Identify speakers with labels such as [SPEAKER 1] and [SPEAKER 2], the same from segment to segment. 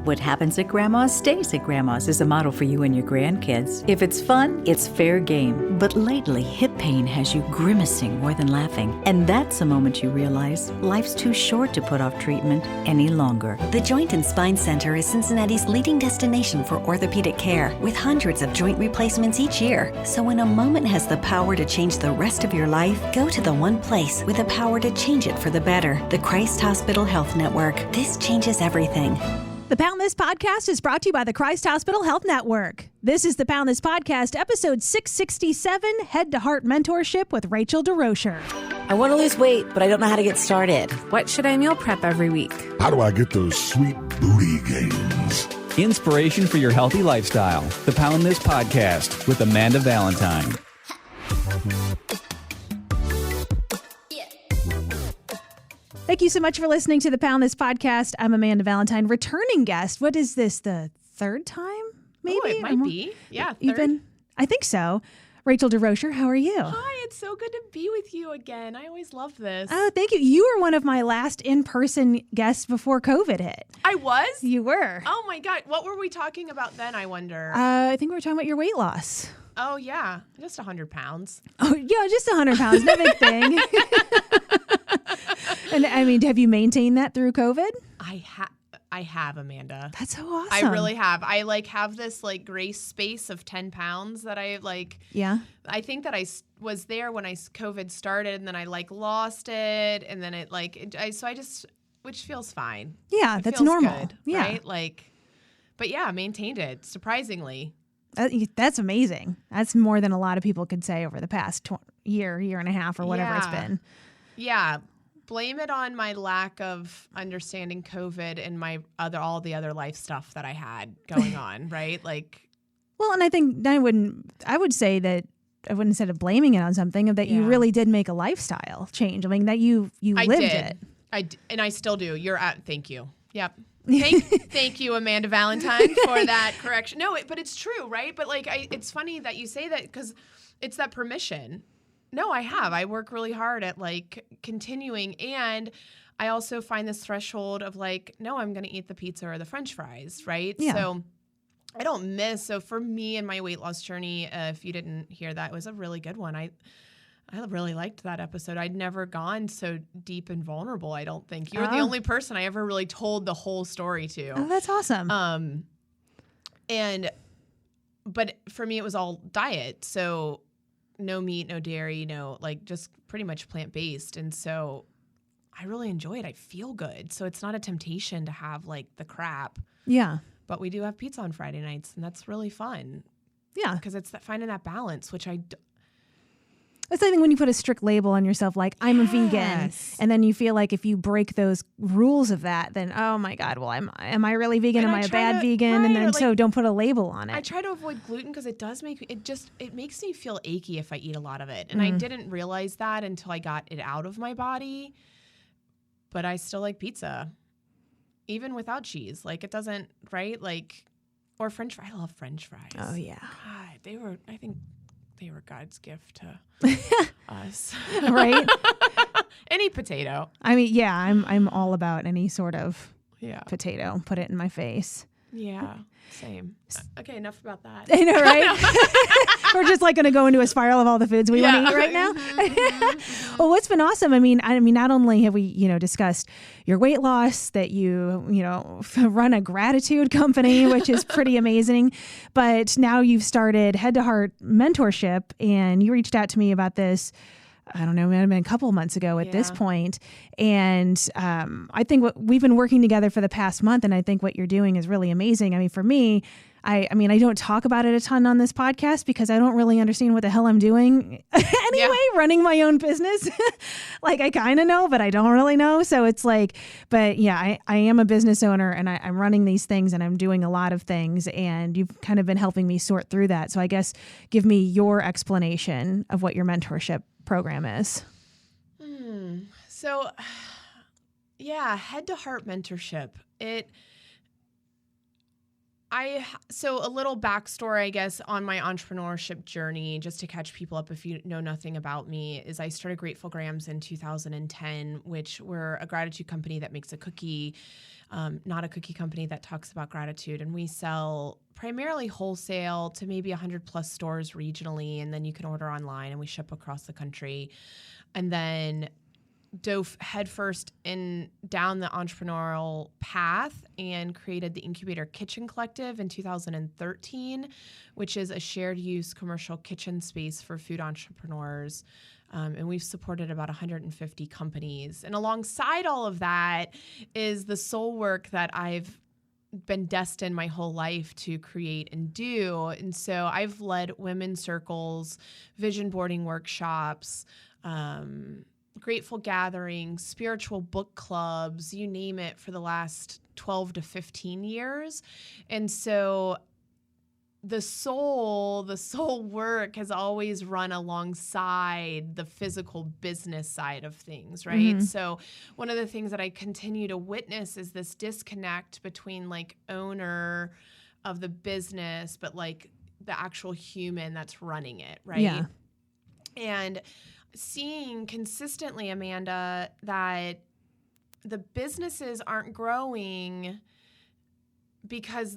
[SPEAKER 1] What happens at Grandma's stays at Grandma's is a model for you and your grandkids. If it's fun, it's fair game. But lately, hip pain has you grimacing more than laughing. And that's a moment you realize life's too short to put off treatment any longer.
[SPEAKER 2] The Joint and Spine Center is Cincinnati's leading destination for orthopedic care, with hundreds of joint replacements each year. So when a moment has the power to change the rest of your life, go to the one place with the power to change it for the better. The Christ Hospital Health Network. This changes everything.
[SPEAKER 3] The Pound This Podcast is brought to you by the Christ Hospital Health Network. This is the Pound This Podcast, episode 667, Head to Heart Mentorship with Rachel DesRochers.
[SPEAKER 4] I want to lose weight, but I don't know how to get started. What should I meal prep every week?
[SPEAKER 5] How do I get those sweet booty gains?
[SPEAKER 6] Inspiration for your healthy lifestyle. The Pound This Podcast with Amanda Valentine.
[SPEAKER 3] Thank you so much for listening to the Pound This Podcast. I'm Amanda Valentine, returning guest. What is this, the third time, maybe?
[SPEAKER 7] Oh, it might be. Yeah,
[SPEAKER 3] third. I think so. Rachel DesRochers, how are you?
[SPEAKER 7] Hi, it's so good to be with you again. I always love this.
[SPEAKER 3] Oh, thank you. You were one of my last in-person guests before COVID hit.
[SPEAKER 7] I was?
[SPEAKER 3] You were.
[SPEAKER 7] Oh my God. What were we talking about then, I wonder?
[SPEAKER 3] I think we were talking about your weight loss.
[SPEAKER 7] Oh, yeah. Just 100 pounds.
[SPEAKER 3] Oh, yeah, just 100 pounds. No big thing. And I mean, have you maintained that through COVID?
[SPEAKER 7] I have, Amanda.
[SPEAKER 3] That's so awesome.
[SPEAKER 7] I really have. I have this grace space of 10 pounds that I
[SPEAKER 3] Yeah.
[SPEAKER 7] I think that I was there when COVID started, and then I lost it, and then it which feels fine.
[SPEAKER 3] Yeah,
[SPEAKER 7] it
[SPEAKER 3] that's
[SPEAKER 7] feels
[SPEAKER 3] normal.
[SPEAKER 7] Good,
[SPEAKER 3] yeah.
[SPEAKER 7] Right? But yeah, maintained it surprisingly.
[SPEAKER 3] That's amazing. That's more than a lot of people could say over the past year and a half or whatever it's been.
[SPEAKER 7] Yeah. Blame it on my lack of understanding COVID and all the other life stuff that I had going on, right?
[SPEAKER 3] Well, and I think I would say that I wouldn't instead of blaming it on something that you really did make a lifestyle change. I mean, that you lived it.
[SPEAKER 7] And I still do. Thank you. Yep. Thank you, Amanda Valentine, for that correction. No, but it's true, right? But it's funny that you say that because it's that permission. No, I have. I work really hard at continuing, and I also find this threshold of no, I'm going to eat the pizza or the French fries, right?
[SPEAKER 3] Yeah.
[SPEAKER 7] So I don't miss. So for me and my weight loss journey, if you didn't hear that, it was a really good one. I really liked that episode. I'd never gone so deep and vulnerable, I don't think. You were the only person I ever really told the whole story to.
[SPEAKER 3] Oh, that's awesome.
[SPEAKER 7] But for me, it was all diet. So no meat, no dairy, no, just pretty much plant-based. And so I really enjoy it. I feel good. So it's not a temptation to have the crap.
[SPEAKER 3] Yeah.
[SPEAKER 7] But we do have pizza on Friday nights, and that's really fun.
[SPEAKER 3] Yeah.
[SPEAKER 7] Because it's finding that balance, which
[SPEAKER 3] It's I think when you put a strict label on yourself, I'm a vegan, and then you feel like if you break those rules of that, then oh my God, well am I really vegan? Am I a bad vegan?
[SPEAKER 7] Right,
[SPEAKER 3] and then so don't put a label on it.
[SPEAKER 7] I try to avoid gluten because it does it makes me feel achy if I eat a lot of it, and I didn't realize that until I got it out of my body. But I still like pizza, even without cheese. It doesn't or French fries. I love French fries.
[SPEAKER 3] Oh yeah,
[SPEAKER 7] God, I think they were God's gift to us.
[SPEAKER 3] Right?
[SPEAKER 7] Any potato.
[SPEAKER 3] I mean, yeah, I'm all about any sort of potato. Put it in my face.
[SPEAKER 7] Yeah, same. Okay, enough about that.
[SPEAKER 3] I know, right? We're just going to go into a spiral of all the foods we want to eat right now. Well, what's been awesome, I mean, not only have we, discussed your weight loss, that you run a gratitude company, which is pretty amazing, but now you've started Head to Heart Mentorship, and you reached out to me about this, I don't know, it might have been a couple of months ago at this point. And I think we've been working together for the past month, and I think what you're doing is really amazing. I mean, for me, I don't talk about it a ton on this podcast because I don't really understand what the hell I'm doing anyway, running my own business. I kind of know, but I don't really know. So it's but yeah, I am a business owner, and I'm running these things, and I'm doing a lot of things, and you've kind of been helping me sort through that. So I guess give me your explanation of what your mentorship program is.
[SPEAKER 7] So yeah, Head to Heart Mentorship. So a little backstory, I guess, on my entrepreneurship journey, just to catch people up if you know nothing about me, is I started Grateful Grams in 2010, which we're a gratitude company that makes a cookie, not a cookie company that talks about gratitude. And we sell primarily wholesale to maybe 100 plus stores regionally, and then you can order online and we ship across the country. And then dove headfirst down the entrepreneurial path and created the Incubator Kitchen Collective in 2013, which is a shared use commercial kitchen space for food entrepreneurs. And we've supported about 150 companies. And alongside all of that is the soul work that I've been destined my whole life to create and do. And so I've led women's circles, vision boarding workshops, grateful gatherings, spiritual book clubs, you name it, for the last 12 to 15 years. And so the soul work has always run alongside the physical business side of things, right? Mm-hmm. So one of the things that I continue to witness is this disconnect between like owner of the business, but like the actual human that's running it, right?
[SPEAKER 3] Yeah.
[SPEAKER 7] And seeing consistently, Amanda, that the businesses aren't growing because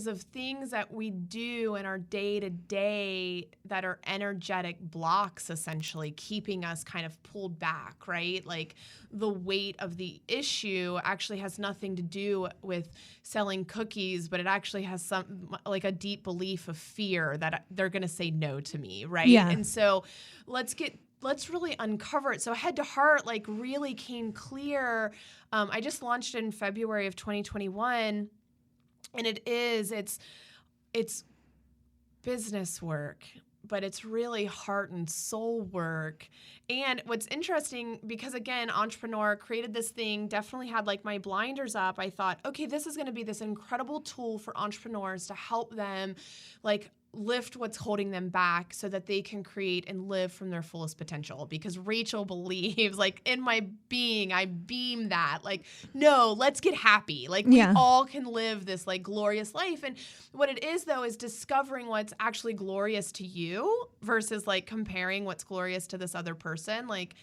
[SPEAKER 7] of things that we do in our day-to-day that are energetic blocks, essentially keeping us kind of pulled back, right? Like the weight of the issue actually has nothing to do with selling cookies, but it actually has some like a deep belief of fear that they're going to say no to me, right?
[SPEAKER 3] Yeah.
[SPEAKER 7] And so let's really uncover it. So Head to Heart like really came clear. I just launched it in February of 2021. And it's business work, but it's really heart and soul work. And what's interesting, because again, entrepreneur, created this thing, definitely had like my blinders up. I thought, okay, this is going to be this incredible tool for entrepreneurs to help them like lift what's holding them back so that they can create and live from their fullest potential. Because Rachel believes, like in my being, I beam that, like, no, let's get happy. Like we all can live this like glorious life. And what it is though, is discovering what's actually glorious to you versus like comparing what's glorious to this other person. Like,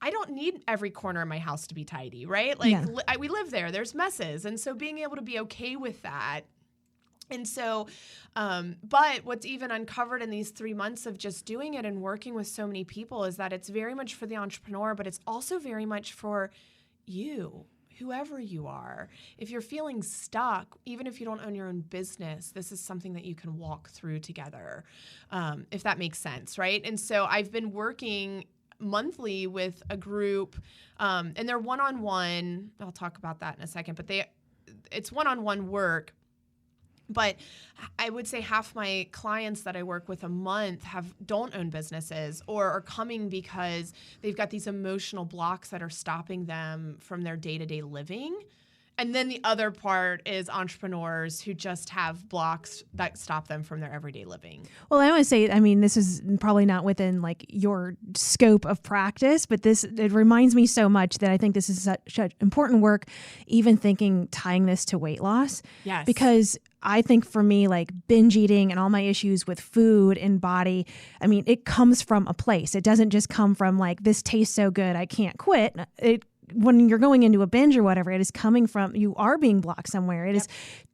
[SPEAKER 7] I don't need every corner of my house to be tidy, right? Like we live there, there's messes. And so being able to be okay with that. And so, but what's even uncovered in these 3 months of just doing it and working with so many people is that it's very much for the entrepreneur, but it's also very much for you, whoever you are. If you're feeling stuck, even if you don't own your own business, this is something that you can walk through together, if that makes sense, right? And so I've been working monthly with a group, and they're one-on-one. I'll talk about that in a second, but it's one-on-one work. But I would say half my clients that I work with a month don't own businesses or are coming because they've got these emotional blocks that are stopping them from their day-to-day living. And then the other part is entrepreneurs who just have blocks that stop them from their everyday living.
[SPEAKER 3] Well, I want to say, I mean, this is probably not within like your scope of practice, but it reminds me so much that I think this is such important work, even tying this to weight loss.
[SPEAKER 7] Yes.
[SPEAKER 3] Because I think for me, like binge eating and all my issues with food and body, I mean, it comes from a place. It doesn't just come from like, this tastes so good, I can't quit. When you're going into a binge or whatever, it is coming from, you are being blocked somewhere. It is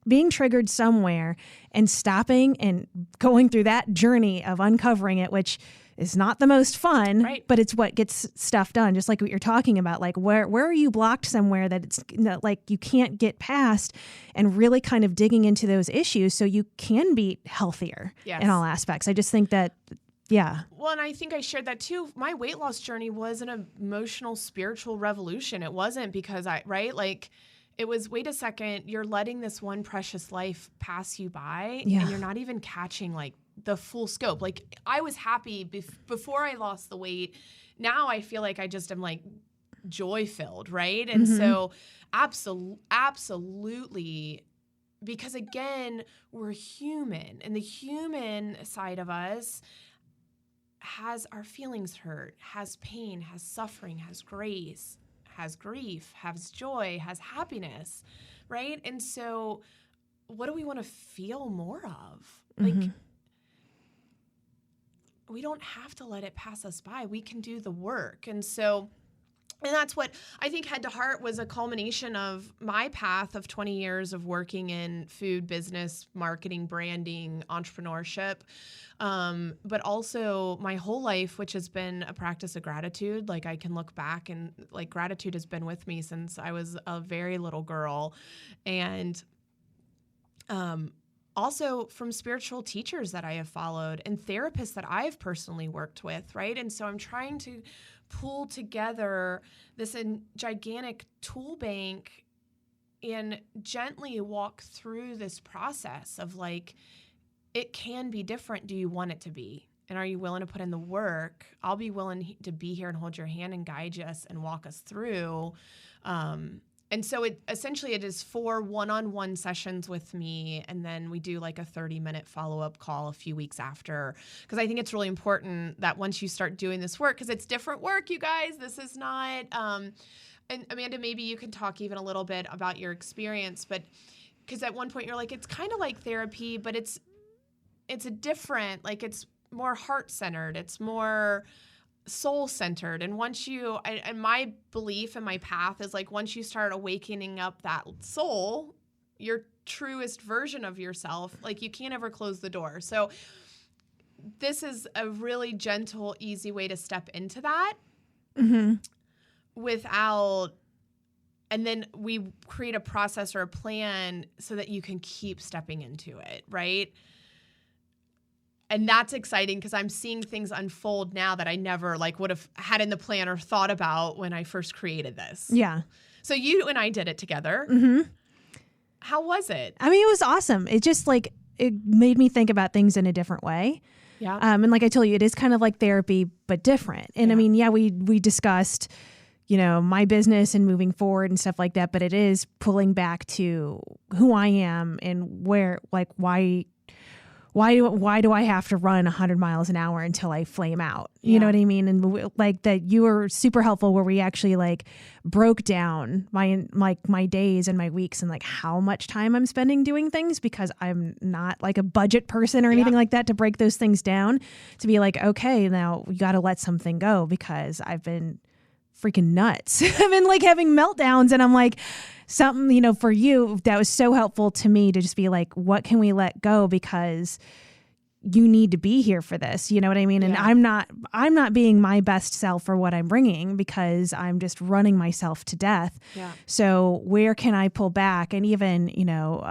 [SPEAKER 3] being triggered somewhere, and stopping and going through that journey of uncovering it, which is not the most fun,
[SPEAKER 7] right,
[SPEAKER 3] but it's what gets stuff done. Just like what you're talking about, like where are you blocked somewhere that it's like you can't get past, and really kind of digging into those issues so you can be healthier in all aspects. I just think that, well,
[SPEAKER 7] and I think I shared that too. My weight loss journey was an emotional, spiritual revolution. It wasn't because it was, wait a second, you're letting this one precious life pass you by, and you're not even catching like the full scope. Like I was happy before I lost the weight. Now I feel like I just am like joy filled, right? And so absolutely, because again, we're human, and the human side of us has our feelings hurt, has pain, has suffering, has grace, has grief, has joy, has happiness, right? And so what do we want to feel more of? Like, we don't have to let it pass us by. We can do the work. And that's what I think Head to Heart was, a culmination of my path of 20 years of working in food business, marketing, branding, entrepreneurship, but also my whole life, which has been a practice of gratitude. Like, I can look back and like gratitude has been with me since I was a very little girl. And also from spiritual teachers that I have followed and therapists that I've personally worked with, right? And so I'm trying to pull together this gigantic tool bank and gently walk through this process of like, it can be different. Do you want it to be? And are you willing to put in the work? I'll be willing to be here and hold your hand and guide us and walk us through. And so it is 4 one-on-one sessions with me, and then we do like a 30-minute follow-up call a few weeks after, because I think it's really important that once you start doing this work, because it's different work, you guys, this is not, and Amanda, maybe you can talk even a little bit about your experience, but because at one point you're like, it's kind of like therapy, but it's a different, like it's more heart-centered, it's more soul-centered. And once you, and my belief and my path is like, once you start awakening up that soul, your truest version of yourself, like you can't ever close the door. So this is a really gentle, easy way to step into that without, and then we create a process or a plan so that you can keep stepping into it, right? And that's exciting because I'm seeing things unfold now that I never like would have had in the plan or thought about when I first created this.
[SPEAKER 3] Yeah.
[SPEAKER 7] So you and I did it together. How was it?
[SPEAKER 3] I mean, it was awesome. It just like, it made me think about things in a different way.
[SPEAKER 7] Yeah.
[SPEAKER 3] And like I told you, it is kind of like therapy, but different. And I mean, we discussed, you know, my business and moving forward and stuff like that, but it is pulling back to who I am and where, like, why do I have to run 100 miles an hour until I flame out? You know what I mean? And like that, you were super helpful where we actually like broke down my days and my weeks and like how much time I'm spending doing things, because I'm not like a budget person or anything like that, to break those things down, to be like, okay, now you got to let something go because I've been freaking nuts. I've been like having meltdowns, and I'm like, something, you know, for you, that was so helpful to me to just be like, what can we let go? Because you need to be here for this. You know what I mean? And I'm not being my best self for what I'm bringing, because I'm just running myself to death. Yeah. So where can I pull back? And even, you know,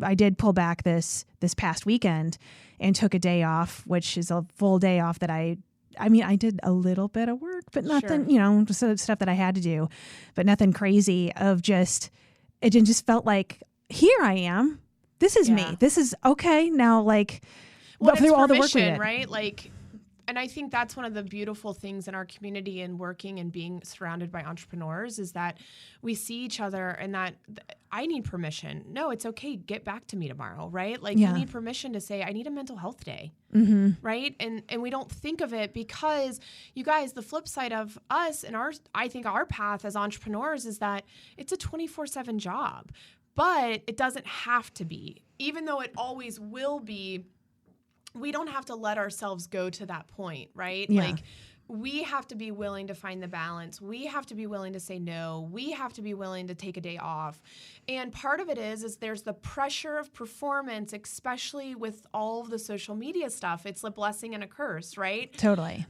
[SPEAKER 3] I did pull back this past weekend and took a day off, which is a full day off that I did a little bit of work, but nothing, you know, just stuff that I had to do, but nothing crazy. It just felt like, here I am. This is me. This is okay. Now, like,
[SPEAKER 7] well,
[SPEAKER 3] through all the work we
[SPEAKER 7] did,
[SPEAKER 3] did.
[SPEAKER 7] right? Like, and I think that's one of the beautiful things in our community and working and being surrounded by entrepreneurs is that we see each other, and that I need permission. No, it's okay. Get back to me tomorrow, right? Like, you need permission to say, I need a mental health day, right? And we don't think of it, because you guys, the flip side of us and I think our path as entrepreneurs is that it's a 24/7 job, but it doesn't have to be, even though it always will be. We don't have to let ourselves go to that point, right? Yeah. Like, we have to be willing to find the balance. We have to be willing to say no. We have to be willing to take a day off. And part of it is there's the pressure of performance, especially with all of the social media stuff. It's a blessing and a curse, right?
[SPEAKER 3] Totally.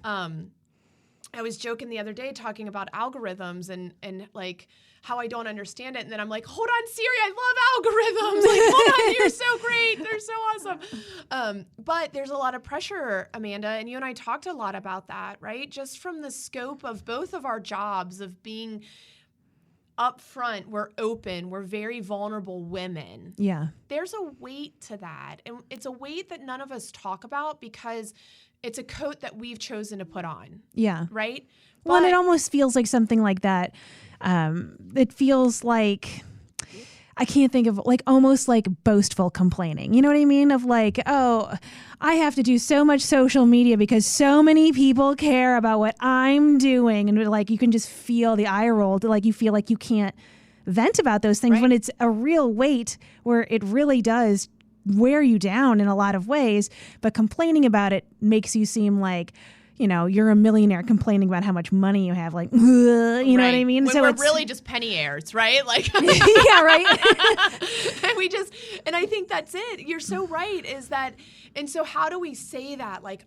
[SPEAKER 7] I was joking the other day talking about algorithms and like how I don't understand it. And then I'm like, hold on, Siri, I love algorithms. Like, hold on, you're so great. They're so awesome. But there's a lot of pressure, Amanda, and you and I talked a lot about that, right? Just from the scope of both of our jobs of being upfront, we're open, we're very vulnerable women. Yeah. There's a weight to that. And it's a weight that none of us talk about because it's a coat that we've chosen to put on. Yeah. Right?
[SPEAKER 3] Well, and it almost feels like something like that. It feels like, I can't think of, like, almost like boastful complaining. You know what I mean? Of like, oh, I have to do so much social media because so many people care about what I'm doing. And like, you can just feel the eye roll. Like, you feel like you can't vent about those things when it's a real weight where it really does wear you down in a lot of ways. But complaining about it makes you seem like, you know, you're a millionaire complaining about how much money you have, like, you know what I mean?
[SPEAKER 7] When we're really just penny heirs, right? Like,
[SPEAKER 3] yeah, right.
[SPEAKER 7] and I think that's it. You're so right. Is that, and so how do we say that? Like,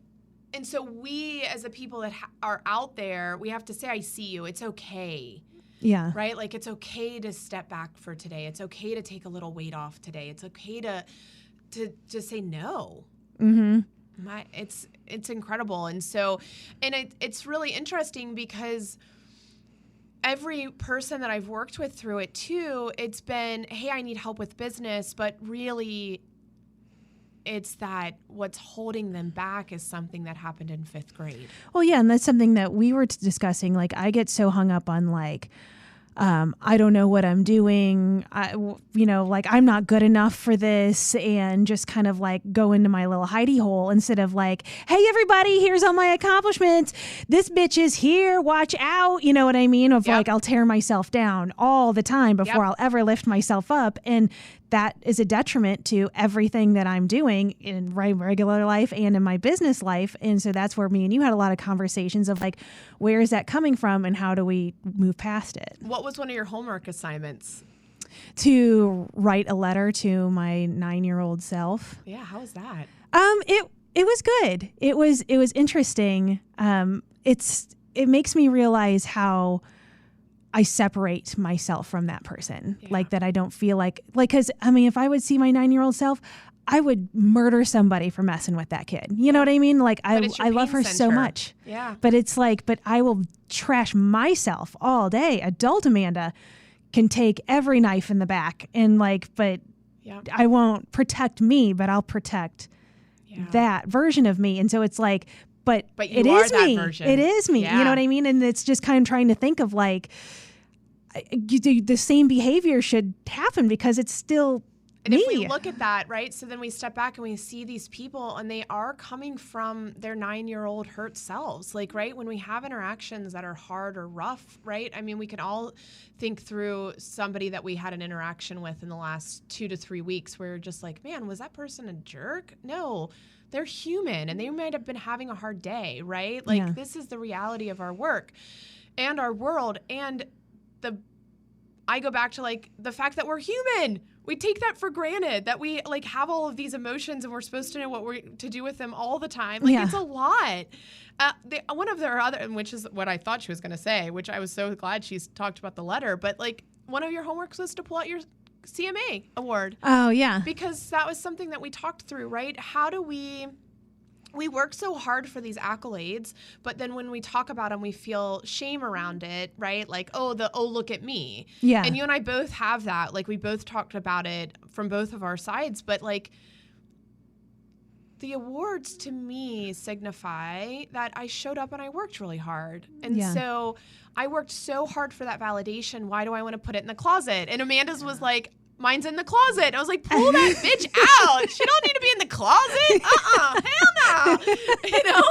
[SPEAKER 7] and so we, as the people that are out there, we have to say, I see you. It's okay.
[SPEAKER 3] Yeah.
[SPEAKER 7] Right? Like, it's okay to step back for today. It's okay to take a little weight off today. It's okay to just say no.
[SPEAKER 3] Mm-hmm.
[SPEAKER 7] It's incredible. And so, and it's really interesting because every person that I've worked with through it too, it's been, hey, I need help with business, but really it's that what's holding them back is something that happened in 5th grade.
[SPEAKER 3] Well, yeah. And that's something that we were discussing. Like, I get so hung up on like, I don't know what I'm doing. Like, I'm not good enough for this, and just kind of like go into my little hidey hole instead of like, hey, everybody, here's all my accomplishments. This bitch is here. Watch out. You know what I mean? Of like, I'll tear myself down all the time before I'll ever lift myself up. And that is a detriment to everything that I'm doing in my regular life and in my business life. And so that's where me and you had a lot of conversations of like, where is that coming from and how do we move past it?
[SPEAKER 7] What was one of your homework assignments? To
[SPEAKER 3] write a letter to my 9-year-old self.
[SPEAKER 7] Yeah, how was that?
[SPEAKER 3] It was good. It was interesting. It makes me realize how I separate myself from that person. Yeah. Like, that I don't feel like, cause I mean, if I would see my 9-year-old self, I would murder somebody for messing with that kid. You know what I mean? Like, I love her so much.
[SPEAKER 7] Yeah.
[SPEAKER 3] But it's like, but I will trash myself all day. Adult Amanda can take every knife in the back and like, but I won't protect me, but I'll protect that version of me. And so it's like, but it is me. Version. It is me. Yeah. You know what I mean? And it's just kind of trying to think of like, the same behavior should happen because it's still
[SPEAKER 7] and me. If we look at that, right, so then we step back and we see these people and they are coming from their 9-year-old hurt selves. Like, right, when we have interactions that are hard or rough, right, I mean, we can all think through somebody that we had an interaction with in the last 2 to 3 weeks where you're just like, man, was that person a jerk? No, they're human and they might have been having a hard day, right? Like, this is the reality of our work and our world. And I go back to like the fact that we're human. We take that for granted, that we like have all of these emotions and we're supposed to know what we're to do with them all the time. Like, it's a lot. One of their other, which is what I thought she was going to say, which I was so glad she's talked about the letter, but like one of your homeworks was to pull out your CMA award.
[SPEAKER 3] Oh, yeah.
[SPEAKER 7] Because that was something that we talked through, right? How do we work so hard for these accolades, but then when we talk about them, we feel shame around it, right? Like, oh, look at me.
[SPEAKER 3] Yeah.
[SPEAKER 7] And you and I both have that. Like, we both talked about it from both of our sides, but like the awards to me signify that I showed up and I worked really hard. And so I worked so hard for that validation. Why do I want to put it in the closet? And Amanda's was like, mine's in the closet. I was like, pull that bitch out. She don't need to be in the closet. Hell no. You know,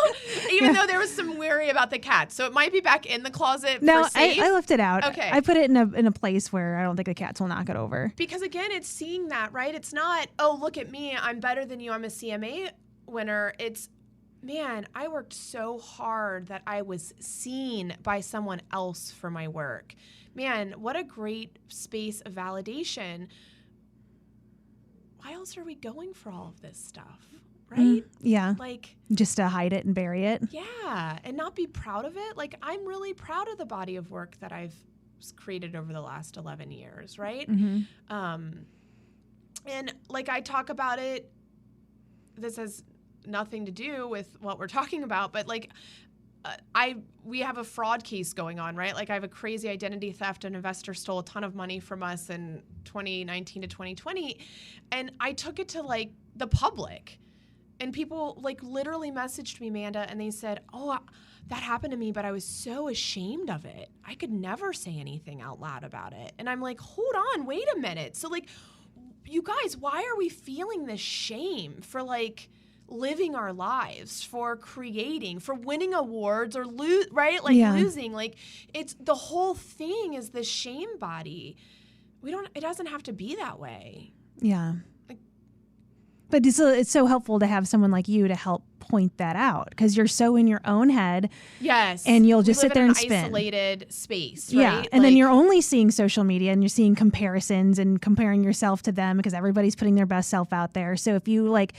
[SPEAKER 7] even though there was some worry about the cat. So it might be back in the closet.
[SPEAKER 3] No,
[SPEAKER 7] for safe.
[SPEAKER 3] I left it out.
[SPEAKER 7] Okay.
[SPEAKER 3] I put it in a place where I don't think the cats will knock it over.
[SPEAKER 7] Because again, it's seeing that, right? It's not, oh, look at me. I'm better than you. I'm a CMA winner. It's, man, I worked so hard that I was seen by someone else for my work. Man, what a great space of validation. Why else are we going for all of this stuff, right?
[SPEAKER 3] Yeah.
[SPEAKER 7] Like,
[SPEAKER 3] just to hide it and bury it.
[SPEAKER 7] Yeah, and not be proud of it. Like, I'm really proud of the body of work that I've created over the last 11 years, right? Mm-hmm. And like I talk about it, this has nothing to do with what we're talking about, but like, we have a fraud case going on, right? Like, I have a crazy identity theft. An investor stole a ton of money from us in 2019 to 2020. And I took it to like the public. And people like literally messaged me, Amanda, and they said, oh, that happened to me, but I was so ashamed of it. I could never say anything out loud about it. And I'm like, hold on, wait a minute. So like, you guys, why are we feeling this shame for like living our lives, for creating, for winning awards or right? Like losing, like it's the whole thing is this shame body. It doesn't have to be that way.
[SPEAKER 3] Yeah. But it's so helpful to have someone like you to help point that out because you're so in your own head.
[SPEAKER 7] Yes.
[SPEAKER 3] And you'll just sit there and spin.
[SPEAKER 7] Isolated space, right?
[SPEAKER 3] Yeah. And then you're only seeing social media and you're seeing comparisons and comparing yourself to them because everybody's putting their best self out there. So if you like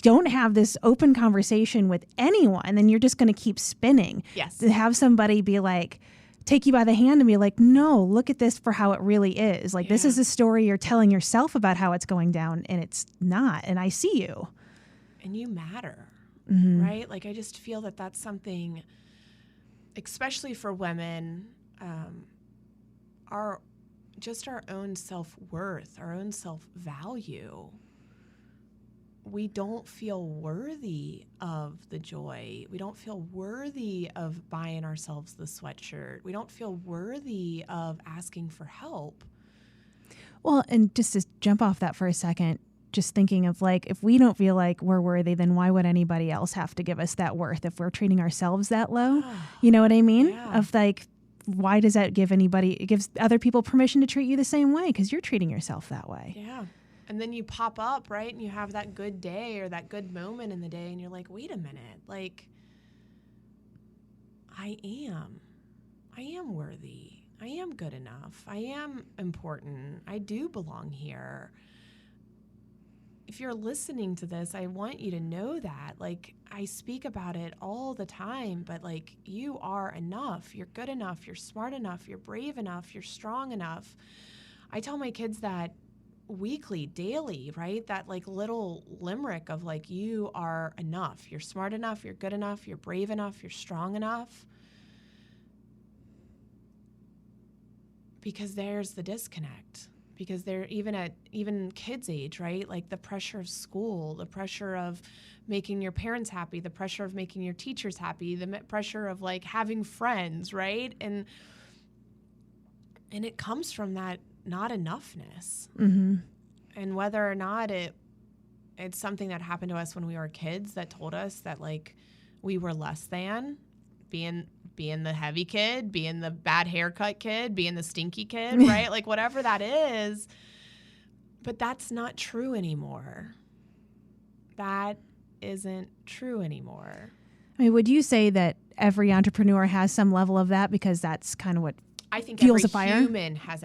[SPEAKER 3] don't have this open conversation with anyone, then you're just going to keep spinning.
[SPEAKER 7] Yes.
[SPEAKER 3] To have somebody be like, take you by the hand and be like, no, look at this for how it really is. Like, this is a story you're telling yourself about how it's going down, and it's not. And I see you.
[SPEAKER 7] And you matter, right? Like, I just feel that that's something, especially for women, our own self-worth, our own self-value. We don't feel worthy of the joy. We don't feel worthy of buying ourselves the sweatshirt. We don't feel worthy of asking for help.
[SPEAKER 3] Well, and just to jump off that for a second, just thinking of like, if we don't feel like we're worthy, then why would anybody else have to give us that worth if we're treating ourselves that low? You know what I mean?
[SPEAKER 7] Yeah.
[SPEAKER 3] Of like, why does that give anybody, it gives other people permission to treat you the same way because you're treating yourself that way.
[SPEAKER 7] Yeah. And then you pop up, right? And you have that good day or that good moment in the day. And you're like, wait a minute. Like, I am worthy. I am good enough. I am important. I do belong here. If you're listening to this, I want you to know that. Like, I speak about it all the time, but like, you are enough. You're good enough. You're smart enough. You're brave enough. You're strong enough. I tell my kids that weekly, daily, right? That like little limerick of like, you are enough. You're smart enough. You're good enough. You're brave enough. You're strong enough. Because there's the disconnect. Because they're even kids' age, right? Like the pressure of school, the pressure of making your parents happy, the pressure of making your teachers happy, the pressure of like having friends, right? And it comes from that not enoughness. And whether or not it's something that happened to us when we were kids that told us that like we were less than, being the heavy kid, being the bad haircut kid, being the stinky kid, right? Like whatever that is. But that's not true anymore. That isn't true anymore.
[SPEAKER 3] I mean, would you say that every entrepreneur has some level of that because that's kind of what
[SPEAKER 7] I think
[SPEAKER 3] fuels
[SPEAKER 7] every
[SPEAKER 3] a fire?
[SPEAKER 7] human has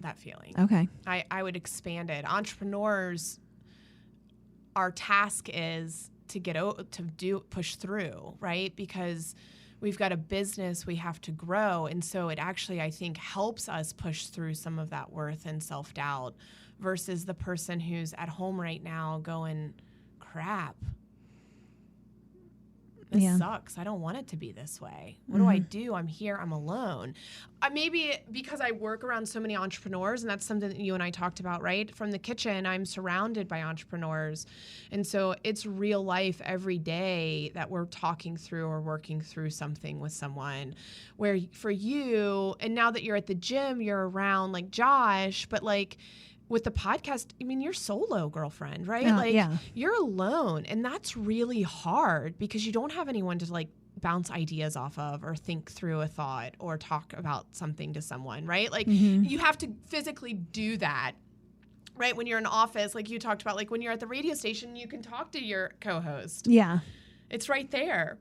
[SPEAKER 7] that feeling.
[SPEAKER 3] Okay.
[SPEAKER 7] I would expand it. Entrepreneurs, our task is to push through, right? Because we've got a business we have to grow. And so it actually, I think, helps us push through some of that worth and self-doubt versus the person who's at home right now going, crap, this sucks. I don't want it to be this way. What do I do? I'm here. I'm alone. Maybe because I work around so many entrepreneurs, and that's something that you and I talked about, right? From the kitchen, I'm surrounded by entrepreneurs. And so it's real life every day that we're talking through or working through something with someone. Where for you, and now that you're at the gym, you're around like Josh, but like, with the podcast, I mean, you're solo, girlfriend, right? You're alone. And that's really hard because you don't have anyone to like bounce ideas off of or think through a thought or talk about something to someone, right? Like you have to physically do that, right? When you're in office, like you talked about, like when you're at the radio station, you can talk to your co-host.
[SPEAKER 3] Yeah.
[SPEAKER 7] It's right there.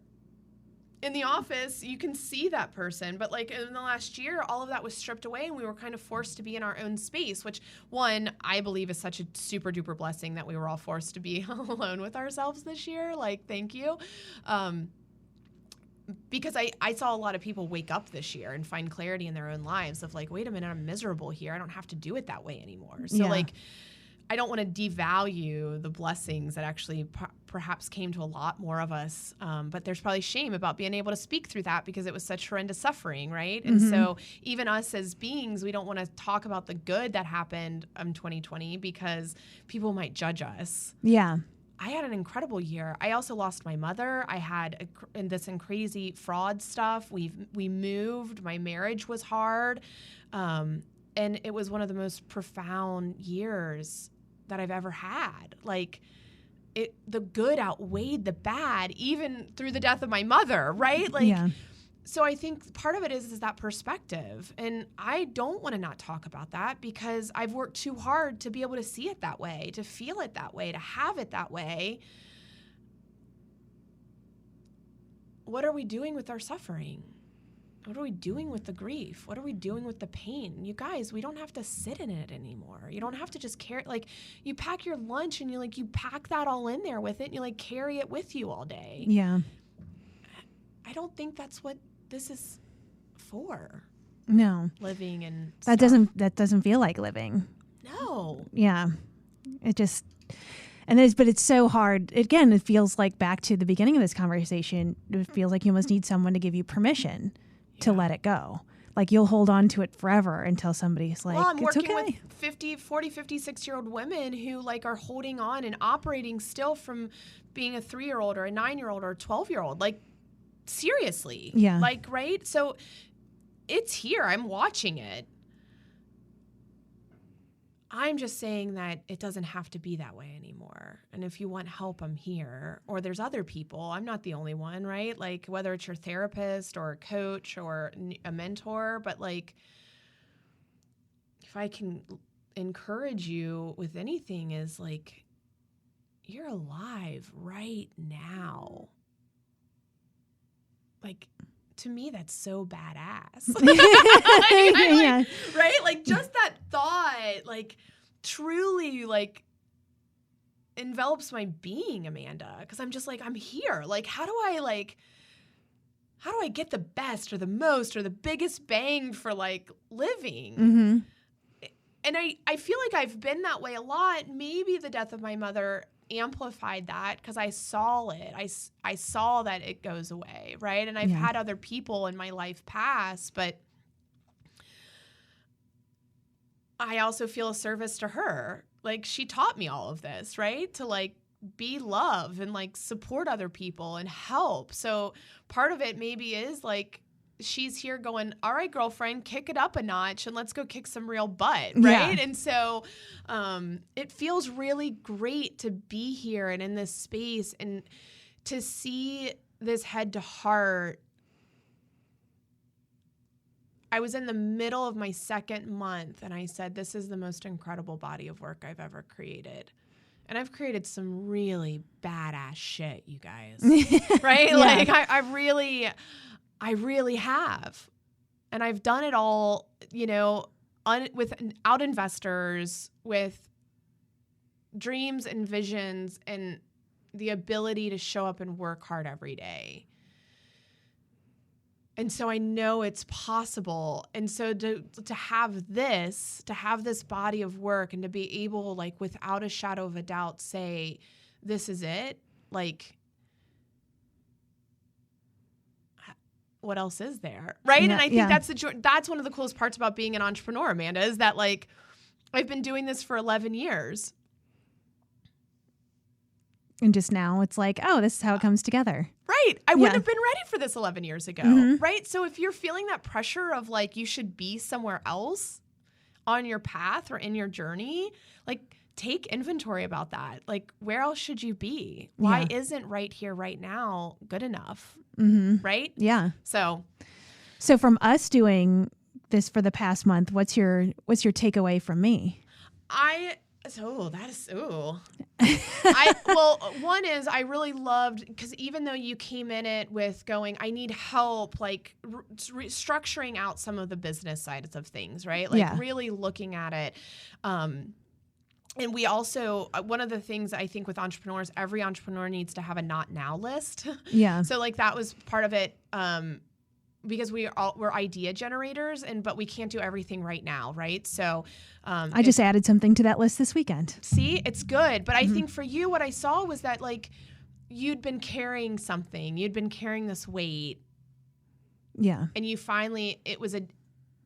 [SPEAKER 7] In the office, you can see that person, but like in the last year, all of that was stripped away and we were kind of forced to be in our own space, which one, I believe is such a super duper blessing that we were all forced to be alone with ourselves this year. Like, thank you. Because I saw a lot of people wake up this year and find clarity in their own lives of like, wait a minute, I'm miserable here. I don't have to do it that way anymore. So like, I don't want to devalue the blessings that actually perhaps came to a lot more of us. But there's probably shame about being able to speak through that because it was such horrendous suffering, right? And so even us as beings, we don't want to talk about the good that happened in 2020 because people might judge us.
[SPEAKER 3] Yeah.
[SPEAKER 7] I had an incredible year. I also lost my mother. I had this crazy fraud stuff. We moved. My marriage was hard. And it was one of the most profound years that I've ever had. Like, the good outweighed the bad, even through the death of my mother, right? Like, so I think part of it is that perspective. And I don't want to not talk about that because I've worked too hard to be able to see it that way, to feel it that way, to have it that way. What are we doing with our suffering? What are we doing with the grief? What are we doing with the pain? You guys, we don't have to sit in it anymore. You don't have to just carry, like, you pack your lunch and you pack that all in there with it and you carry it with you all day.
[SPEAKER 3] Yeah.
[SPEAKER 7] I don't think that's what this is for.
[SPEAKER 3] No.
[SPEAKER 7] Living and
[SPEAKER 3] that
[SPEAKER 7] stuff.
[SPEAKER 3] That doesn't feel like living.
[SPEAKER 7] No.
[SPEAKER 3] Yeah. It just, but it's so hard. Again, it feels like back to the beginning of this conversation, it feels like you almost need someone to give you permission to let it go. Like, you'll hold on to it forever until somebody's like,
[SPEAKER 7] I'm
[SPEAKER 3] it's
[SPEAKER 7] working
[SPEAKER 3] okay.
[SPEAKER 7] with 40, 56-year-old women who are holding on and operating still from being a 3-year-old or a 9-year-old or a 12-year-old. Like, seriously.
[SPEAKER 3] Yeah.
[SPEAKER 7] Like, right? So it's here. I'm watching it. I'm just saying that it doesn't have to be that way anymore. And if you want help, I'm here. Or there's other people. I'm not the only one, right? Like, whether it's your therapist or a coach or a mentor, but if I can encourage you with anything is you're alive right now. To me, that's so badass.
[SPEAKER 3] Yeah.
[SPEAKER 7] Right? Just that thought, truly, envelops my being, Amanda. Because I'm just I'm here. How do I get the best or the most or the biggest bang for, living?
[SPEAKER 3] Mm-hmm.
[SPEAKER 7] And I feel like I've been that way a lot. Maybe the death of my mother amplified that because I saw it. I saw that it goes away, right? And I've had other people in my life pass, but I also feel a service to her. She taught me all of this, right? To be love and support other people and help. So part of it maybe is she's here going, all right, girlfriend, kick it up a notch and let's go kick some real butt, right? Yeah. And so it feels really great to be here and in this space and to see this head to heart. I was in the middle of my 2nd month and I said, this is the most incredible body of work I've ever created. And I've created some really badass shit, you guys, right? Yeah. I really have. And I've done it all, without investors, with dreams and visions and the ability to show up and work hard every day. And so I know it's possible. And so to have this body of work and to be able, without a shadow of a doubt, say, this is it, what else is there, right? Yeah, and I think that's one of the coolest parts about being an entrepreneur, Amanda, is that I've been doing this for 11 years.
[SPEAKER 3] And just now it's this is how it comes together.
[SPEAKER 7] Right. I wouldn't have been ready for this 11 years ago, right? So if you're feeling that pressure of you should be somewhere else on your path or in your journey, take inventory about that. Where else should you be? Why isn't right here, right now good enough? Mm-hmm. Right?
[SPEAKER 3] Yeah.
[SPEAKER 7] So
[SPEAKER 3] from us doing this for the past month, what's your takeaway from me?
[SPEAKER 7] One is I really loved, because even though you came in it with going, I need help, restructuring out some of the business sides of things, right? Really looking at it. And we also, one of the things I think with entrepreneurs, every entrepreneur needs to have a not now list.
[SPEAKER 3] Yeah.
[SPEAKER 7] So that was part of it. Because we're idea generators, but we can't do everything right now, right? So
[SPEAKER 3] I just added something to that list this weekend.
[SPEAKER 7] See, it's good. But I think for you, what I saw was that you'd been carrying something. You'd been carrying this weight.
[SPEAKER 3] Yeah.
[SPEAKER 7] And you finally,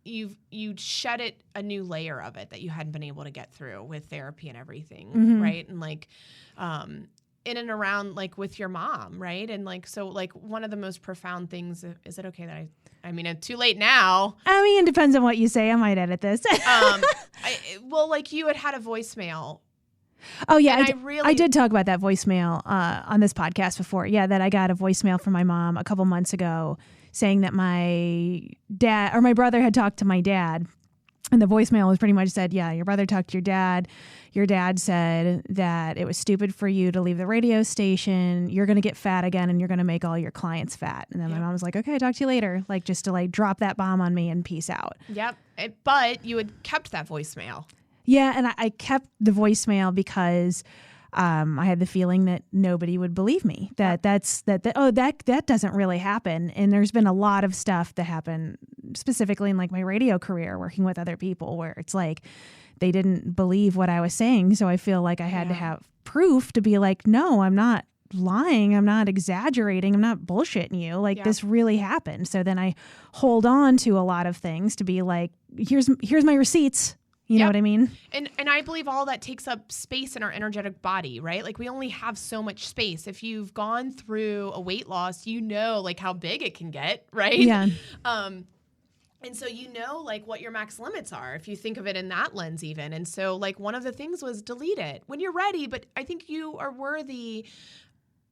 [SPEAKER 7] you'd shed it, a new layer of it that you hadn't been able to get through with therapy and everything, right? And in and around like with your mom, right? And like, so like one of the most profound things, is it okay that I mean, it's too late now.
[SPEAKER 3] I mean, it depends on what you say. I might edit this.
[SPEAKER 7] Well, like you had a voicemail.
[SPEAKER 3] Oh yeah,
[SPEAKER 7] And
[SPEAKER 3] I did talk about that voicemail on this podcast before. Yeah, that I got a voicemail from my mom a couple months ago saying that my dad or my brother had talked to my dad. And the voicemail was pretty much said, yeah, your brother talked to your dad. Your dad said that it was stupid for you to leave the radio station. You're going to get fat again and you're going to make all your clients fat. And then my mom was like, okay, talk to you later. Like just to like drop that bomb on me and peace out.
[SPEAKER 7] Yep. But you had kept that voicemail.
[SPEAKER 3] Yeah. And I kept the voicemail because I had the feeling that nobody would believe me, that that doesn't really happen. And there's been a lot of stuff that happened specifically in like my radio career, working with other people, where it's like they didn't believe what I was saying. So I feel like I had to have proof to be like, no, I'm not lying. I'm not exaggerating. I'm not bullshitting you. Like this really happened. So then I hold on to a lot of things to be like, here's my receipts. You know what I mean?
[SPEAKER 7] And I believe all that takes up space in our energetic body, right? Like we only have so much space. If you've gone through a weight loss, you know like how big it can get, right?
[SPEAKER 3] Yeah.
[SPEAKER 7] And so you know like what your max limits are if you think of it in that lens even. And so like one of the things was delete it when you're ready, but I think you are worthy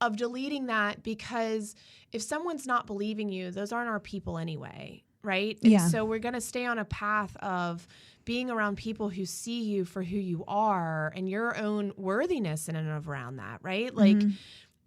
[SPEAKER 7] of deleting that, because if someone's not believing you, those aren't our people anyway, right? And so we're going to stay on a path of being around people who see you for who you are and your own worthiness in and around that, right? Like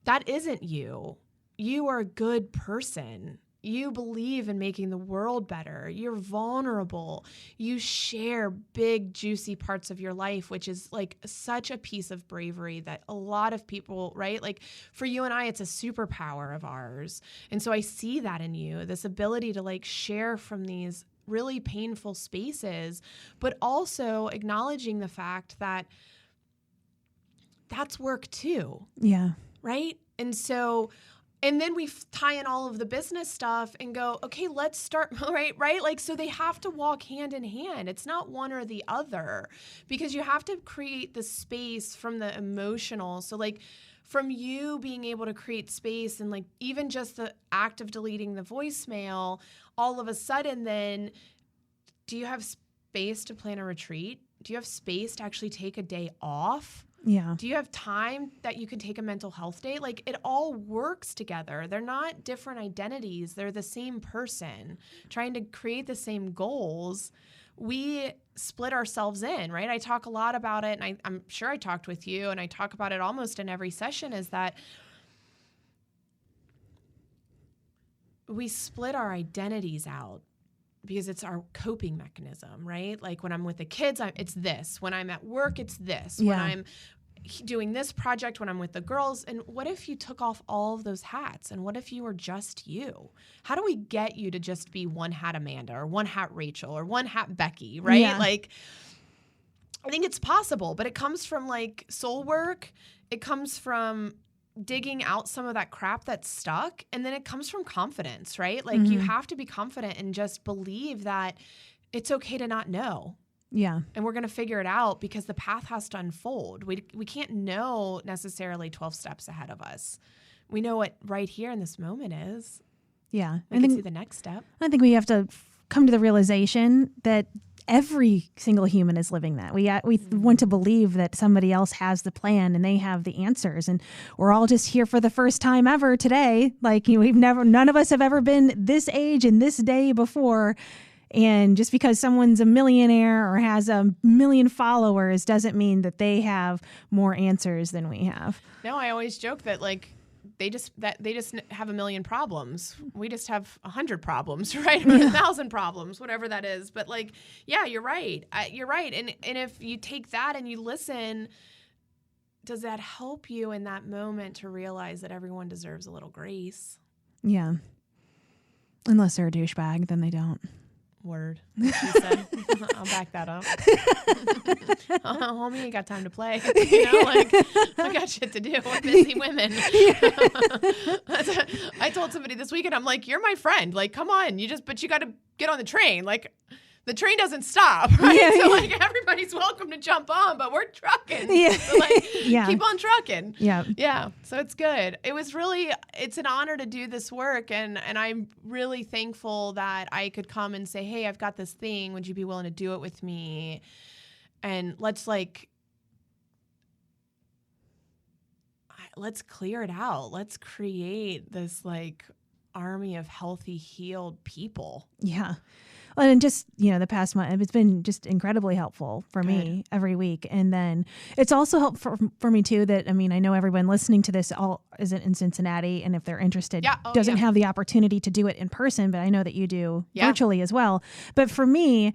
[SPEAKER 7] that isn't you. You are a good person. You believe in making the world better. You're vulnerable. You share big, juicy parts of your life, which is like such a piece of bravery that a lot of people, right? Like for you and I, it's a superpower of ours. And so I see that in you, this ability to like share from these really painful spaces, but also acknowledging the fact that that's work too.
[SPEAKER 3] Yeah.
[SPEAKER 7] Right? And so, and then we tie in all of the business stuff and go, okay, let's start, right? Like, so they have to walk hand in hand. It's not one or the other, because you have to create the space from the emotional. So like from you being able to create space and like even just the act of deleting the voicemail, all of a sudden then, do you have space to plan a retreat? Do you have space to actually take a day off?
[SPEAKER 3] Yeah.
[SPEAKER 7] Do you have time that you can take a mental health day? Like it all works together. They're not different identities. They're the same person trying to create the same goals. We split ourselves in, right? I talk a lot about it, and I'm sure I talked with you, and I talk about it almost in every session, is that we split our identities out because it's our coping mechanism, right? Like when I'm with the kids, it's this. When I'm at work, it's this. When I'm doing this project, when I'm with the girls. And what if you took off all of those hats? And what if you were just you? How do we get you to just be one hat Amanda or one hat Rachel or one hat Becky, right?
[SPEAKER 3] Yeah.
[SPEAKER 7] Like, I think it's possible, but it comes from like soul work. It comes from digging out some of that crap that's stuck. And then it comes from confidence, right? Like you have to be confident and just believe that it's okay to not know.
[SPEAKER 3] Yeah.
[SPEAKER 7] And we're going to figure it out, because the path has to unfold. We can't know necessarily 12 steps ahead of us. We know what right here in this moment is.
[SPEAKER 3] Yeah.
[SPEAKER 7] We can see the next step.
[SPEAKER 3] I think we have to come to the realization that every single human is living that. We want to believe that somebody else has the plan and they have the answers, and we're all just here for the first time ever today. Like none of us have ever been this age and this day before. And just because someone's a millionaire or has a million followers doesn't mean that they have more answers than we have.
[SPEAKER 7] No, I always joke that like they just have a million problems. We just have 100 problems, right? Or 1,000 problems, whatever that is. But like, yeah, you're right. You're right. And if you take that and you listen, does that help you in that moment to realize that everyone deserves a little grace?
[SPEAKER 3] Yeah. Unless they're a douchebag, then they don't.
[SPEAKER 7] Word. She said. I'll back that up. Homie ain't got time to play. You know, like, I got shit to do. We're busy women. I told somebody this weekend, I'm like, you're my friend. Like, come on. But you got to get on the train. Like, the train doesn't stop, right?
[SPEAKER 3] Yeah,
[SPEAKER 7] So
[SPEAKER 3] yeah.
[SPEAKER 7] like everybody's welcome to jump on, but we're trucking.
[SPEAKER 3] Yeah.
[SPEAKER 7] So like
[SPEAKER 3] Yeah.
[SPEAKER 7] keep on trucking.
[SPEAKER 3] Yeah.
[SPEAKER 7] Yeah. So it's good. It's an honor to do this work, and I'm really thankful that I could come and say, hey, I've got this thing. Would you be willing to do it with me? And let's clear it out. Let's create this like army of healthy, healed people.
[SPEAKER 3] Yeah. Well, and just, the past month, it's been just incredibly helpful for me every week. And then it's also helpful for me too that, I know everyone listening to this all isn't in Cincinnati. And if they're interested, doesn't have the opportunity to do it in person, but I know that you do virtually as well. But for me,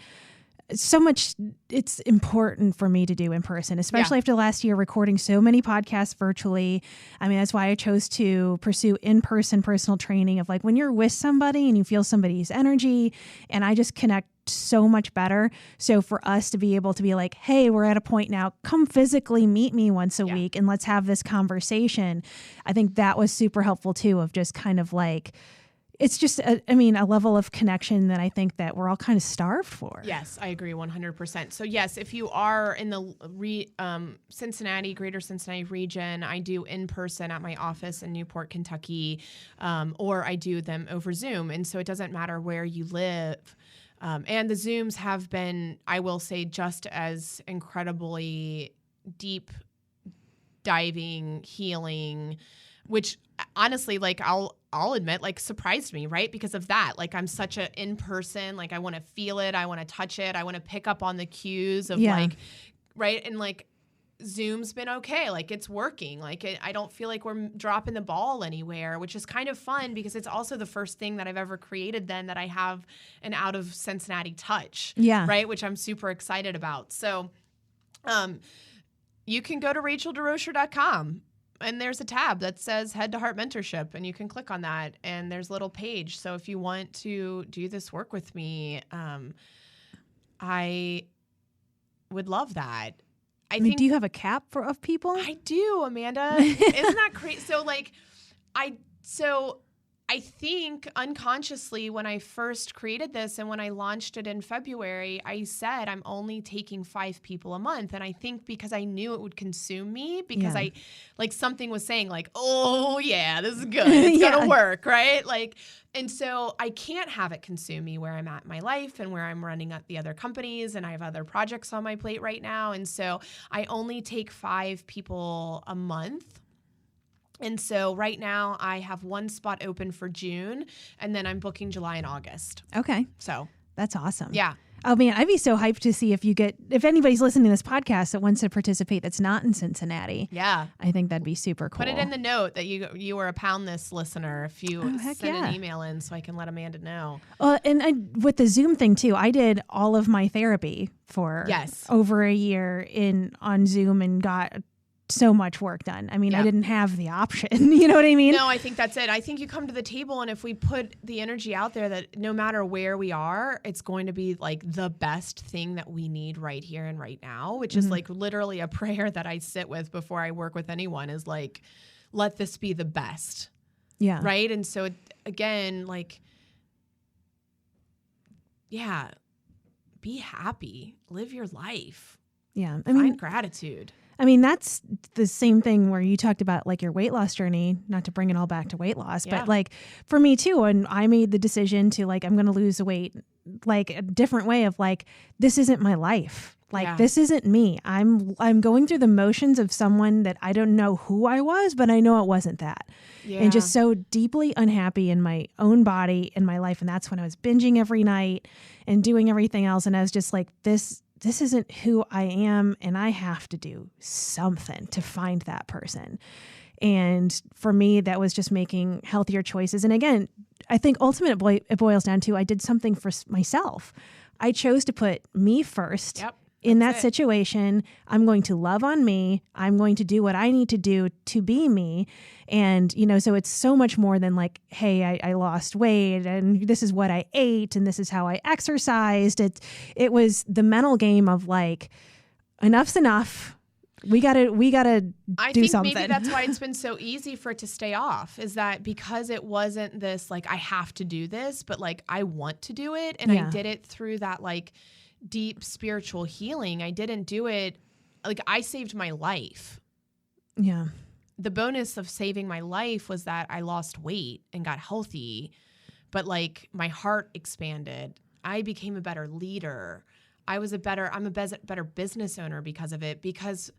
[SPEAKER 3] so much, it's important for me to do in person, especially after last year recording so many podcasts virtually. That's why I chose to pursue in-person personal training of like when you're with somebody and you feel somebody's energy, and I just connect so much better. So for us to be able to be like, hey, we're at a point now, come physically meet me once a week and let's have this conversation. I think that was super helpful too, of just kind of like, it's just, a level of connection that I think that we're all kind of starved for.
[SPEAKER 7] Yes, I agree 100%. So yes, if you are in the greater Cincinnati region, I do in person at my office in Newport, Kentucky, or I do them over Zoom. And so it doesn't matter where you live. And the Zooms have been, I will say, just as incredibly deep diving, healing, which honestly, like I'll admit, like surprised me, right? Because of that, like I'm such a in-person, like I want to feel it. I want to touch it. I want to pick up on the cues of like, right. And like Zoom's been okay. Like it's working. Like I don't feel like we're dropping the ball anywhere, which is kind of fun because it's also the first thing that I've ever created then that I have an out of Cincinnati touch. Yeah. Right. Which I'm super excited about. So, you can go to RachelDesRochers.com. And there's a tab that says Head to Heart Mentorship, and you can click on that, and there's a little page. So if you want to do this work with me, I would love that. I think,
[SPEAKER 3] do you have a cap of people?
[SPEAKER 7] I do, Amanda. Isn't that crazy? So I think unconsciously when I first created this and when I launched it in February, I said I'm only taking 5 people a month. And I think because I knew it would consume me, because I like something was saying like, oh yeah, this is good. It's going to work, right? Like, and so I can't have it consume me where I'm at in my life and where I'm running at the other companies, and I have other projects on my plate right now. And so I only take 5 people a month. And so right now I have 1 spot open for June, and then I'm booking July and August.
[SPEAKER 3] Okay.
[SPEAKER 7] So
[SPEAKER 3] that's awesome.
[SPEAKER 7] Yeah.
[SPEAKER 3] Oh man, I'd be so hyped to see if anybody's listening to this podcast that wants to participate that's not in Cincinnati.
[SPEAKER 7] Yeah.
[SPEAKER 3] I think that'd be super cool.
[SPEAKER 7] Put it in the note that you were a Pound This listener if you send an email in so I can let Amanda know.
[SPEAKER 3] And with the Zoom thing too, I did all of my therapy for over a year on Zoom and got so much work done. I didn't have the option. You know what I mean?
[SPEAKER 7] No, I think that's it. I think you come to the table, and if we put the energy out there that no matter where we are, it's going to be like the best thing that we need right here and right now, which is like literally a prayer that I sit with before I work with anyone is like, let this be the best. Yeah. Right. And so again, like, be happy, live your life.
[SPEAKER 3] Yeah.
[SPEAKER 7] Find gratitude.
[SPEAKER 3] That's the same thing where you talked about like your weight loss journey, not to bring it all back to weight loss, but like for me too, when I made the decision to like, I'm going to lose weight, like a different way of like, this isn't my life. Like, this isn't me. I'm going through the motions of someone that I don't know who I was, but I know it wasn't that. Yeah. And just so deeply unhappy in my own body, in my life. And that's when I was binging every night and doing everything else. And I was just like, this isn't who I am, and I have to do something to find that person. And for me, that was just making healthier choices. And again, I think ultimately it boils down to I did something for myself. I chose to put me first. Yep. In that situation, I'm going to love on me. I'm going to do what I need to do to be me. And, so it's so much more than like, hey, I lost weight and this is what I ate and this is how I exercised. It was the mental game of like, enough's enough. We gotta
[SPEAKER 7] I
[SPEAKER 3] do
[SPEAKER 7] think
[SPEAKER 3] something.
[SPEAKER 7] maybe that's why it's been so easy for it to stay off, is that because it wasn't this like, I have to do this, but like I want to do it. And I did it through that like deep spiritual healing. I didn't do it like I saved my life.
[SPEAKER 3] Yeah.
[SPEAKER 7] The bonus of saving my life was that I lost weight and got healthy, but like my heart expanded. I became a better leader. I'm a better business owner because of it, because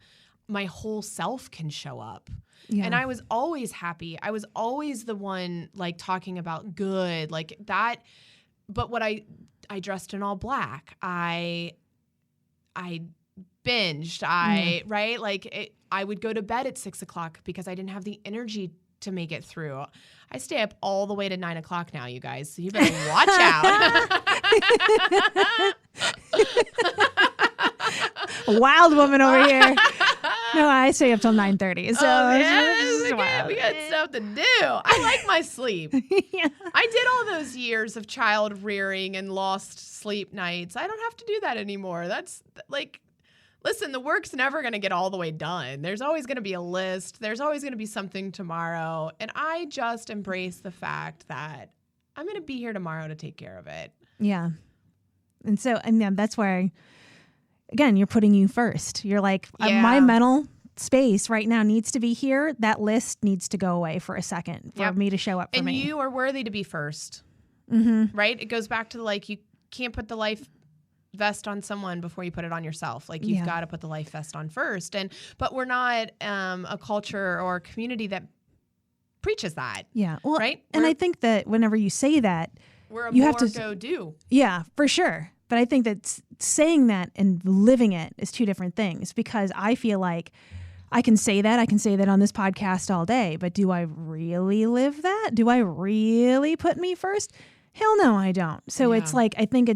[SPEAKER 7] my whole self can show up. Yeah. And I was always happy. I was always the one like talking about good, like that. But what I dressed in all black. I binged. Right? Like I would go to bed at 6 o'clock because I didn't have the energy to make it through. I stay up all the way to 9 o'clock now, you guys. So you better watch out.
[SPEAKER 3] Wild woman over here. No, I stay up till 9:30. So
[SPEAKER 7] we got stuff to do. I like my sleep.
[SPEAKER 3] Yeah.
[SPEAKER 7] I did all those years of child rearing and lost sleep nights. I don't have to do that anymore. That's like, listen, the work's never going to get all the way done. There's always going to be a list. There's always going to be something tomorrow. And I just embrace the fact that I'm going to be here tomorrow to take care of it.
[SPEAKER 3] Yeah. And so, and that's where, again, you're putting you first. You're like, my mental space right now needs to be here. That list needs to go away for a second for me to show up for me.
[SPEAKER 7] And you are worthy to be first, right? It goes back to like, you can't put the life vest on someone before you put it on yourself. Like you've got to put the life vest on first. But we're not a culture or a community that preaches that. Yeah. Well, right.
[SPEAKER 3] And I think that whenever you say that,
[SPEAKER 7] you have to go do.
[SPEAKER 3] Yeah, for sure. But I think that saying that and living it is two different things, because I feel like I can say that on this podcast all day, but do I really live that? Do I really put me first? Hell no, I don't. So it's like, I think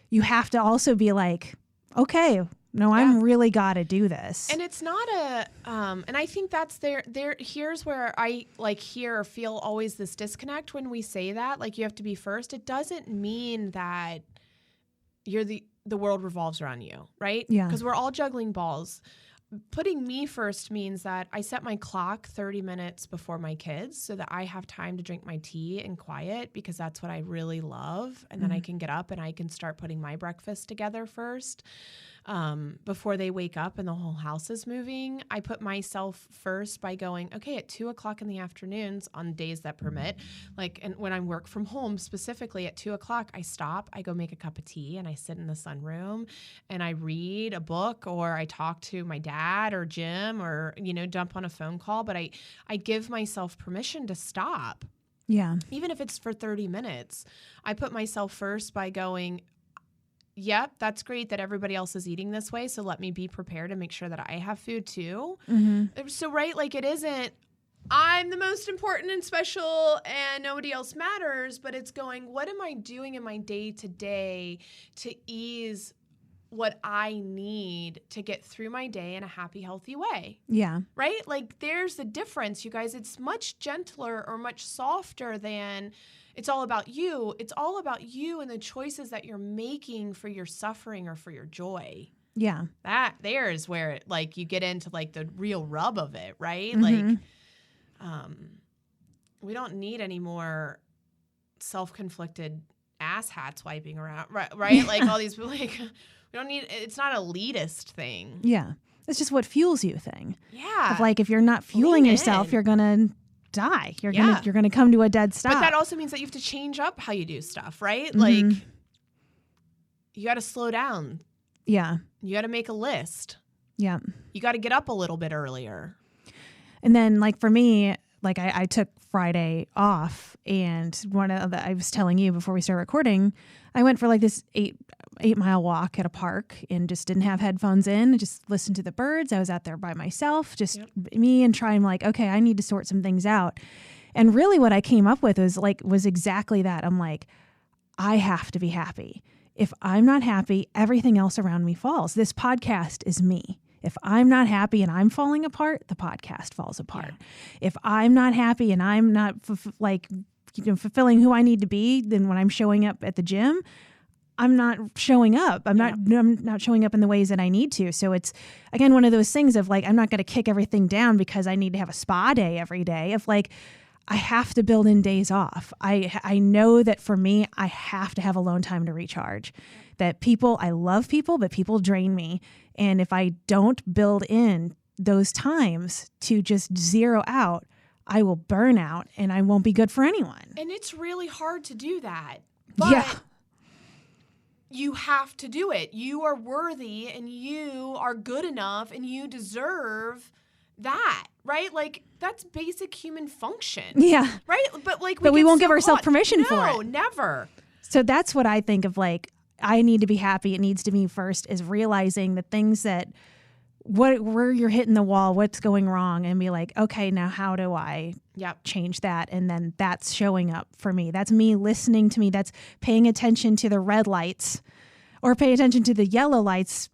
[SPEAKER 3] you have to also be like, okay, no, I'm really got to do this.
[SPEAKER 7] And it's not and I think that's here's where I like hear or feel always this disconnect when we say that, like you have to be first. It doesn't mean that you're the world revolves around you, right? Yeah. Because we're all juggling balls. Putting me first means that I set my clock 30 minutes before my kids so that I have time to drink my tea in quiet, because that's what I really love. And then I can get up and I can start putting my breakfast together first before they wake up and the whole house is moving. I put myself first by going, okay, at 2 o'clock in the afternoons on days that permit, like, and when I work from home specifically at 2 o'clock, I stop, I go make a cup of tea and I sit in the sunroom and I read a book, or I talk to my dad or Jim, or, jump on a phone call. But I give myself permission to stop. Yeah. Even if it's for 30 minutes, I put myself first by going, yep, that's great that everybody else is eating this way, so let me be prepared and make sure that I have food too. Mm-hmm. So, right, like it isn't, I'm the most important and special and nobody else matters, but it's going, what am I doing in my day-to-day to ease what I need to get through my day in a happy, healthy way? Yeah. Right? Like there's the difference, you guys. It's much gentler or much softer than it's all about you. It's all about you and the choices that you're making for your suffering or for your joy. Yeah. That there is where it, like you get into like the real rub of it, right? Mm-hmm. Like we don't need any more self-conflicted ass hats wiping around, right? Like all these like we don't need, it's not an elitist thing. Yeah. It's just what fuels you thing. Yeah. Of like if you're not fueling yourself, you're going to die. You're gonna come to a dead stop. But that also means that you have to change up how you do stuff, right? Mm-hmm. Like you got to slow down. Yeah. You got to make a list. Yeah. You got to get up a little bit earlier. And then like for me, like I took Friday off, and I was telling you before we started recording, I went for like this 8-mile walk at a park and just didn't have headphones in. I just listened to the birds. I was out there by myself, just me, and trying like, okay, I need to sort some things out. And really what I came up with was exactly that. I'm like, I have to be happy. If I'm not happy, everything else around me falls. This podcast is me. If I'm not happy and I'm falling apart, the podcast falls apart. Yeah. If I'm not happy and I'm not fulfilling who I need to be, then when I'm showing up at the gym,
[SPEAKER 3] I'm not showing up. I'm not showing up in the ways that I need to. So it's, again, one of those things of like, I'm not going to kick everything down because I need to have a spa day every day. Of like, I have to build in days off. I know that for me, I have to have alone time to recharge. That I love people, but people drain me. And if I don't build in those times to just zero out, I will burn out and I won't be good for anyone.
[SPEAKER 7] And it's really hard to do that. But you have to do it. You are worthy and you are good enough and you deserve that, right? Like, that's basic human function.
[SPEAKER 3] Yeah.
[SPEAKER 7] Right? But
[SPEAKER 3] we won't give ourselves permission for it.
[SPEAKER 7] No, never.
[SPEAKER 3] So that's what I think of, like, I need to be happy. It needs to be first, is realizing the things that, where you're hitting the wall, what's going wrong, and be like, okay, now how do I change that? And then that's showing up for me. That's me listening to me. That's paying attention to the red lights or pay attention to the yellow lights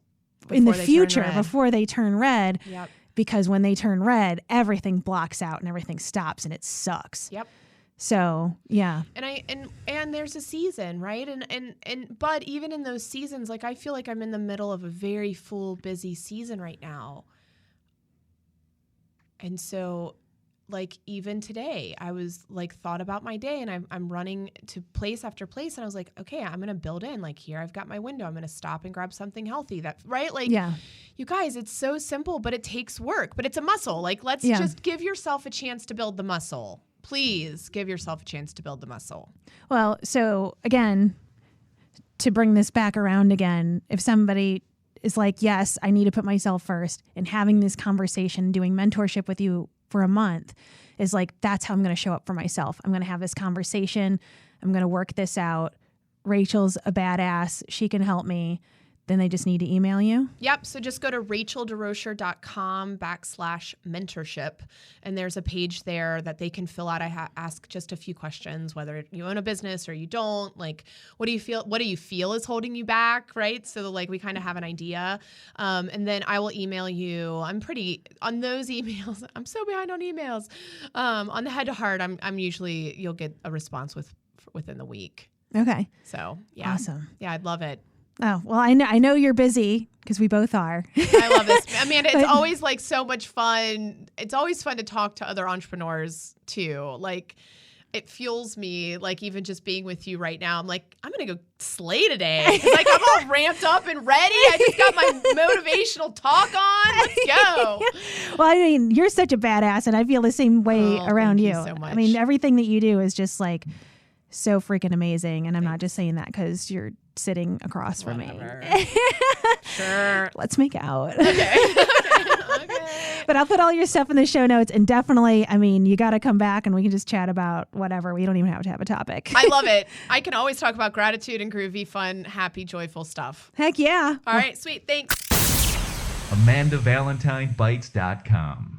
[SPEAKER 3] in the future before they turn red.
[SPEAKER 7] Yep.
[SPEAKER 3] Because when they turn red, everything blocks out and everything stops and it sucks.
[SPEAKER 7] Yep.
[SPEAKER 3] So, yeah.
[SPEAKER 7] And there's a season, right? But even in those seasons, like, I feel like I'm in the middle of a very full, busy season right now. And so, like, even today, I was like, thought about my day, and I'm running to place after place, and I was like, okay, I'm going to build in, like, here I've got my window. I'm going to stop and grab something healthy, right? Like, you guys, it's so simple, but it takes work, but it's a muscle. Like, let's just give yourself a chance to build the muscle. Please give yourself a chance to build the muscle.
[SPEAKER 3] Well, so again, to bring this back around again, if somebody is like, yes, I need to put myself first, and having this conversation, doing mentorship with you for a month is like, that's how I'm going to show up for myself. I'm going to have this conversation. I'm going to work this out. Rachel's a badass. She can help me. Then they just need to email you?
[SPEAKER 7] Yep. So just go to racheldesrocher.com/mentorship. And there's a page there that they can fill out. I ask just a few questions, whether you own a business or you don't. Like, what do you feel is holding you back, right? So, like, we kind of have an idea. And then I will email you. On those emails, I'm so behind on emails. On the Head to Heart, I'm usually, you'll get a response within the week.
[SPEAKER 3] Okay.
[SPEAKER 7] So, yeah.
[SPEAKER 3] Awesome.
[SPEAKER 7] Yeah, I'd love it.
[SPEAKER 3] Oh, well, I know you're busy because we both are.
[SPEAKER 7] I love this. Amanda, it's always like so much fun. It's always fun to talk to other entrepreneurs too. Like, it fuels me, like, even just being with you right now. I'm like, I'm going to go slay today. Like, I'm all ramped up and ready. I just got my motivational talk on. Let's go.
[SPEAKER 3] Well, I mean, you're such a badass, and I feel the same way around you.
[SPEAKER 7] Thank you so much.
[SPEAKER 3] I mean, everything that you do is just like so freaking amazing. And I'm not just saying that because you're sitting across from me.
[SPEAKER 7] Sure.
[SPEAKER 3] Let's make out.
[SPEAKER 7] Okay.
[SPEAKER 3] But I'll put all your stuff in the show notes, and definitely, I mean, you got to come back and we can just chat about whatever. We don't even have to have a topic.
[SPEAKER 7] I love it. I can always talk about gratitude and groovy, fun, happy, joyful stuff.
[SPEAKER 3] Heck yeah.
[SPEAKER 7] All right, sweet. Thanks.
[SPEAKER 8] AmandaValentineBites.com